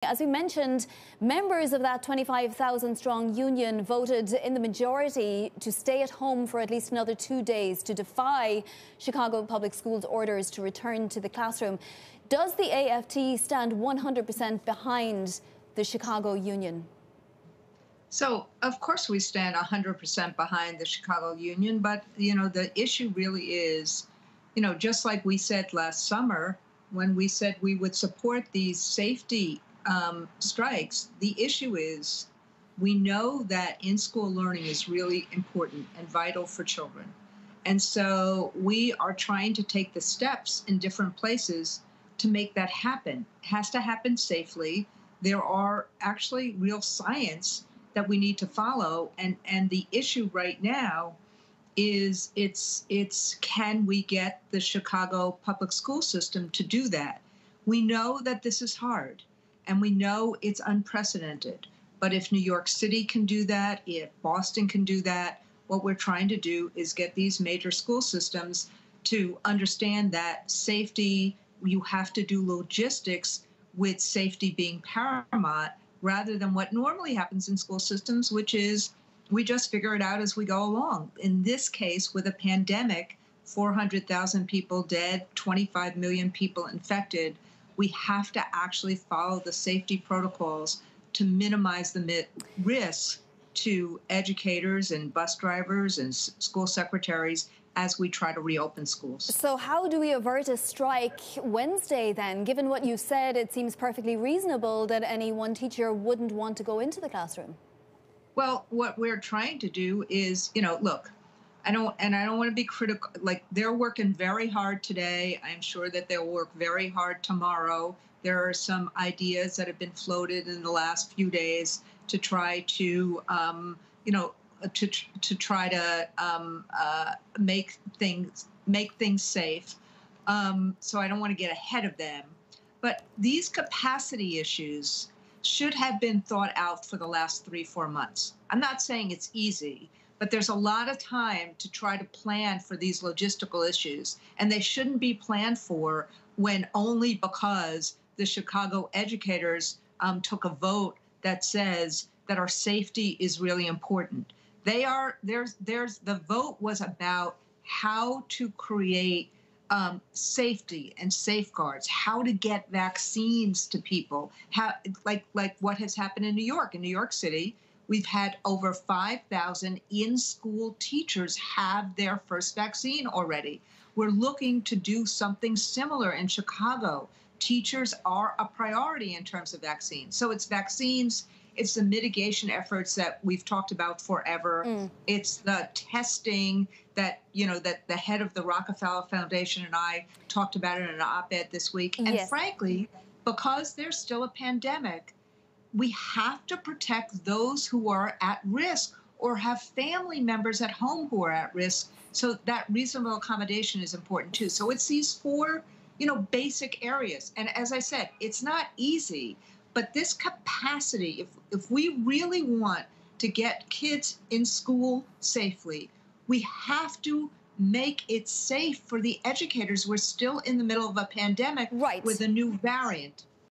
As we mentioned, members of that 25,000 strong union voted in the majority to stay at home for at least another 2 days to defy Chicago Public Schools' orders to return to the classroom. Does the AFT stand 100% behind the Chicago union? So, of course, we stand 100% behind the Chicago union. But, the issue really is, just like we said last summer when we said we would support these safety strikes, the issue is we know that in-school learning is really important and vital for children. And so we are trying to take the steps in different places to make that happen. It has to happen safely. There are actually real science that we need to follow. And the issue right now is it's can we get the Chicago public school system to do that? We know that this is hard. And we know it's unprecedented. But if New York City can do that, if Boston can do that, what we're trying to do is get these major school systems to understand that safety, you have to do logistics with safety being paramount, rather than what normally happens in school systems, which is we just figure it out as we go along. In this case, with a pandemic, 400,000 people dead, 25 million people infected, we have to actually follow the safety protocols to minimize the risk to educators and bus drivers and school secretaries as we try to reopen schools. So how do we avert a strike Wednesday then? Given what you said, it seems perfectly reasonable that any one teacher wouldn't want to go into the classroom. Well, what we're trying to do is, look, I don't want to be critical. Like, they're working very hard today. I'm sure that they'll work very hard tomorrow. There are some ideas that have been floated in the last few days to try to, try to make things safe. So I don't want to get ahead of them. But these capacity issues should have been thought out for the last 3-4 months. I'm not saying it's easy, but there's a lot of time to try to plan for these logistical issues. And they shouldn't be planned for when only because the Chicago educators took a vote that says that our safety is really important. The vote was about how to create safety and safeguards, how to get vaccines to people, like what has happened in New York. In New York City, we've had over 5,000 in-school teachers have their first vaccine already. We're looking to do something similar in Chicago. Teachers are a priority in terms of vaccines. So it's vaccines, it's the mitigation efforts that we've talked about forever. It's the testing that, that the head of the Rockefeller Foundation and I talked about in an op-ed this week. And yes, frankly, because there's still a pandemic, we have to protect those who are at risk or have family members at home who are at risk. So that reasonable accommodation is important too. So it's these 4, basic areas. And as I said, it's not easy, but this capacity, if we really want to get kids in school safely, we have to make it safe for the educators. We're still in the middle of a pandemic with a new variant.